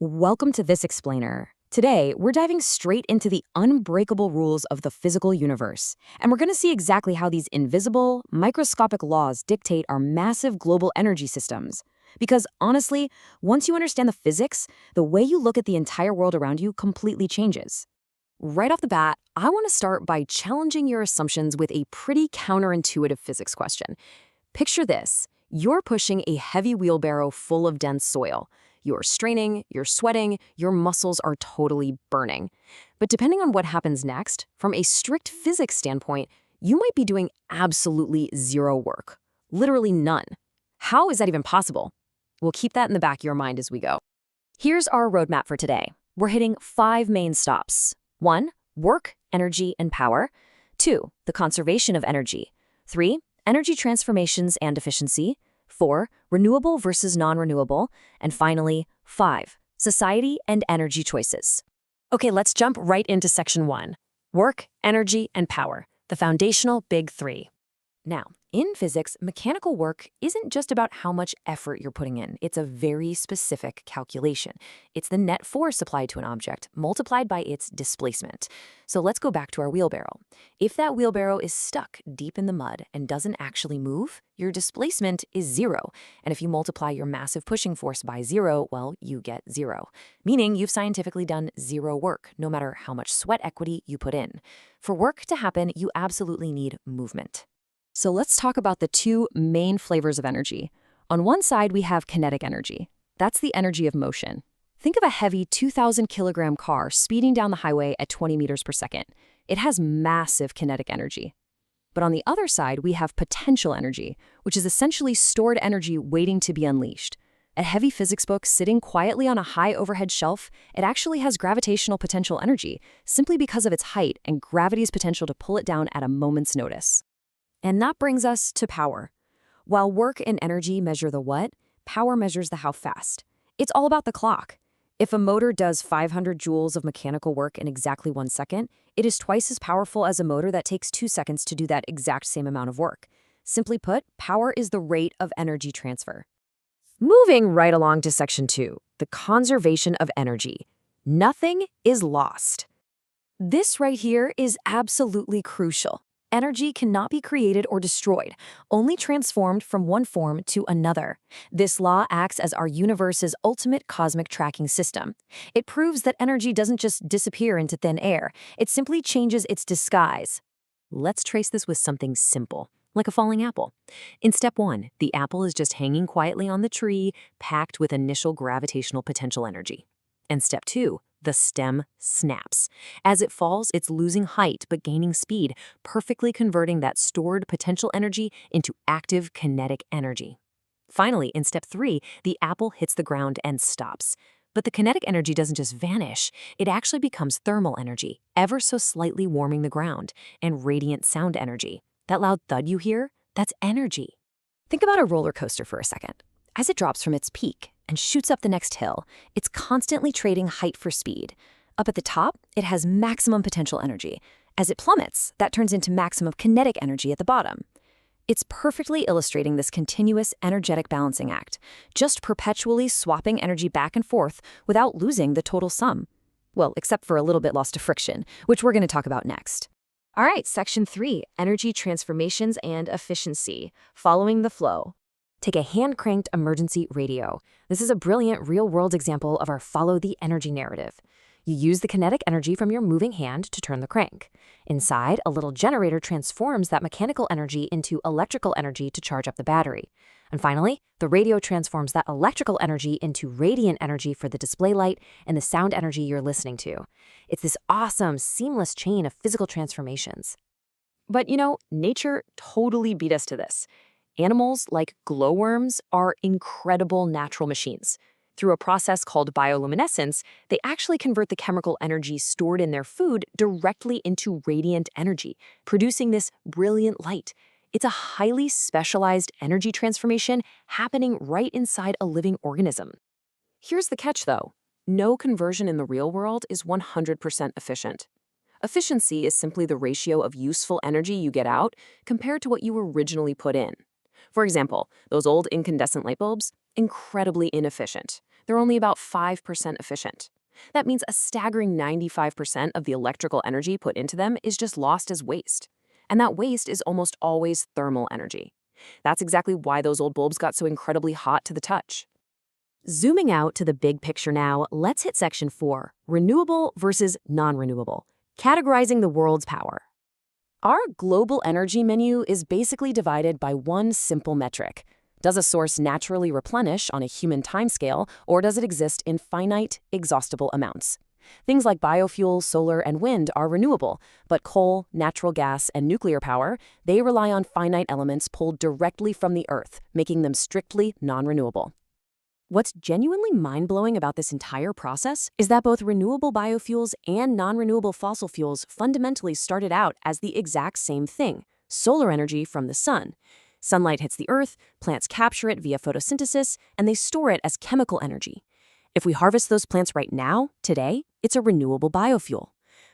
Welcome to This Explainer. Today, we're diving straight into the unbreakable rules of the physical universe, and we're going to see exactly how these invisible, microscopic laws dictate our massive global energy systems. Because honestly, once you understand the physics, the way you look at the entire world around you completely changes. Right off the bat, I want to start by challenging your assumptions with a pretty counterintuitive physics question. Picture this. You're pushing a heavy wheelbarrow full of dense soil. You're straining, you're sweating, your muscles are totally burning. But depending on what happens next, from a strict physics standpoint, you might be doing absolutely zero work. Literally none. How is that even possible? We'll keep that in the back of your mind as we go. Here's our roadmap for today. We're hitting 5 main stops. 1. Work, energy, and power. 2. The conservation of energy. 3. Energy transformations and efficiency. 4. Renewable versus non-renewable. And finally, 5. Society and energy choices. Okay, let's jump right into section 1. Work, energy, and power, the foundational big 3. Now, in physics, mechanical work isn't just about how much effort you're putting in. It's a very specific calculation. It's the net force applied to an object multiplied by its displacement. So let's go back to our wheelbarrow. If that wheelbarrow is stuck deep in the mud and doesn't actually move, your displacement is 0. And if you multiply your massive pushing force by 0, well, you get 0. Meaning you've scientifically done 0 work, no matter how much sweat equity you put in. For work to happen, you absolutely need movement. So let's talk about the 2 main flavors of energy. On one side, we have kinetic energy. That's the energy of motion. Think of a heavy 2,000-kilogram car speeding down the highway at 20 meters per second. It has massive kinetic energy. But on the other side, we have potential energy, which is essentially stored energy waiting to be unleashed. A heavy physics book sitting quietly on a high overhead shelf, it actually has gravitational potential energy, simply because of its height and gravity's potential to pull it down at a moment's notice. And that brings us to power. While work and energy measure the what, power measures the how fast. It's all about the clock. If a motor does 500 joules of mechanical work in exactly 1 second, it is twice as powerful as a motor that takes 2 seconds to do that exact same amount of work. Simply put, power is the rate of energy transfer. Moving right along to section 2, the conservation of energy. Nothing is lost. This right here is absolutely crucial. Energy cannot be created or destroyed, only transformed from one form to another. This law acts as our universe's ultimate cosmic tracking system. It proves that energy doesn't just disappear into thin air, it simply changes its disguise. Let's trace this with something simple, like a falling apple. In step 1, the apple is just hanging quietly on the tree, packed with initial gravitational potential energy. And step 2, the stem snaps. As it falls, it's losing height but gaining speed, perfectly converting that stored potential energy into active kinetic energy. Finally, in step 3, the apple hits the ground and stops. But the kinetic energy doesn't just vanish, it actually becomes thermal energy, ever so slightly warming the ground, and radiant sound energy. That loud thud you hear, that's energy. Think about a roller coaster for a second. As it drops from its peak and shoots up the next hill, it's constantly trading height for speed. Up at the top, it has maximum potential energy. As it plummets, that turns into maximum kinetic energy at the bottom. It's perfectly illustrating this continuous energetic balancing act, just perpetually swapping energy back and forth without losing the total sum. Well, except for a little bit lost to friction, which we're going to talk about next. All right, section 3, energy transformations and efficiency, following the flow. Take a hand-cranked emergency radio. This is a brilliant real-world example of our follow the energy narrative. You use the kinetic energy from your moving hand to turn the crank. Inside, a little generator transforms that mechanical energy into electrical energy to charge up the battery. And finally, the radio transforms that electrical energy into radiant energy for the display light and the sound energy you're listening to. It's this awesome, seamless chain of physical transformations. But nature totally beat us to this. Animals like glowworms are incredible natural machines. Through a process called bioluminescence, they actually convert the chemical energy stored in their food directly into radiant energy, producing this brilliant light. It's a highly specialized energy transformation happening right inside a living organism. Here's the catch, though. No conversion in the real world is 100% efficient. Efficiency is simply the ratio of useful energy you get out compared to what you originally put in. For example, those old incandescent light bulbs, incredibly inefficient. they're only about 5% efficient. That means a staggering 95% of the electrical energy put into them is just lost as waste. And that waste is almost always thermal energy. That's exactly why those old bulbs got so incredibly hot to the touch. Zooming out to the big picture now, let's hit section 4, renewable versus non-renewable, categorizing the world's power. Our global energy menu is basically divided by one simple metric. Does a source naturally replenish on a human timescale, or does it exist in finite, exhaustible amounts? Things like biofuels, solar, and wind are renewable, but coal, natural gas, and nuclear power, they rely on finite elements pulled directly from the earth, making them strictly non-renewable. What's genuinely mind-blowing about this entire process is that both renewable biofuels and non-renewable fossil fuels fundamentally started out as the exact same thing: solar energy from the sun. Sunlight hits the earth, plants capture it via photosynthesis, and they store it as chemical energy. If we harvest those plants right now, today, it's a renewable biofuel.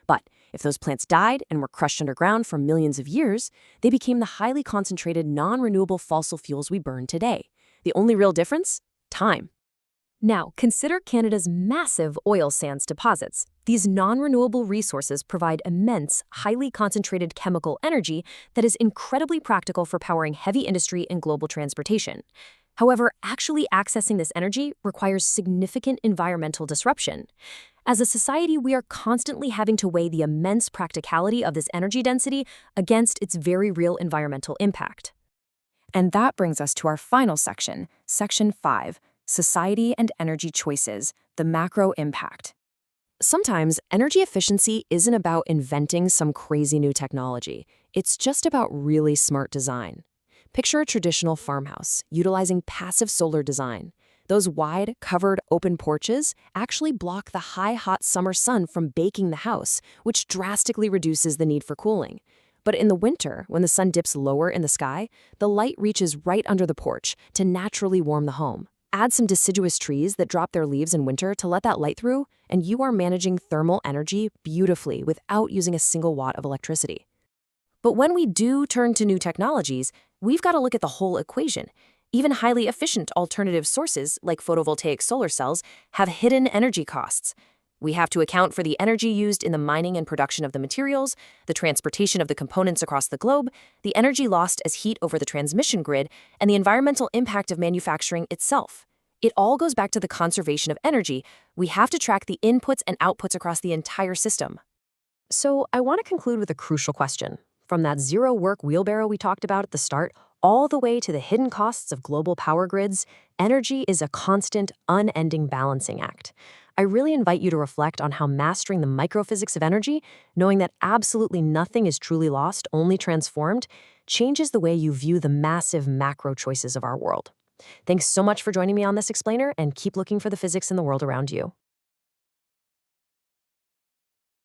But if those plants died and were crushed underground for millions of years, they became the highly concentrated non-renewable fossil fuels we burn today. The only real difference? Time. Now, consider Canada's massive oil sands deposits. These non-renewable resources provide immense, highly concentrated chemical energy that is incredibly practical for powering heavy industry and global transportation. However, actually accessing this energy requires significant environmental disruption. As a society, we are constantly having to weigh the immense practicality of this energy density against its very real environmental impact. And that brings us to our final section, Section 5, Society and Energy Choices, the Macro Impact. Sometimes, energy efficiency isn't about inventing some crazy new technology. It's just about really smart design. Picture a traditional farmhouse utilizing passive solar design. Those wide, covered, open porches actually block the high, hot summer sun from baking the house, which drastically reduces the need for cooling. But in the winter, when the sun dips lower in the sky, the light reaches right under the porch to naturally warm the home. Add some deciduous trees that drop their leaves in winter to let that light through, and you are managing thermal energy beautifully without using a single watt of electricity. But when we do turn to new technologies, we've got to look at the whole equation. Even highly efficient alternative sources, like photovoltaic solar cells, have hidden energy costs. We have to account for the energy used in the mining and production of the materials, the transportation of the components across the globe, the energy lost as heat over the transmission grid, and the environmental impact of manufacturing itself. It all goes back to the conservation of energy. We have to track the inputs and outputs across the entire system. So I want to conclude with a crucial question. From that zero-work wheelbarrow we talked about at the start, all the way to the hidden costs of global power grids, energy is a constant, unending balancing act. I really invite you to reflect on how mastering the microphysics of energy, knowing that absolutely nothing is truly lost, only transformed, changes the way you view the massive macro choices of our world. Thanks so much for joining me on this explainer, and keep looking for the physics in the world around you.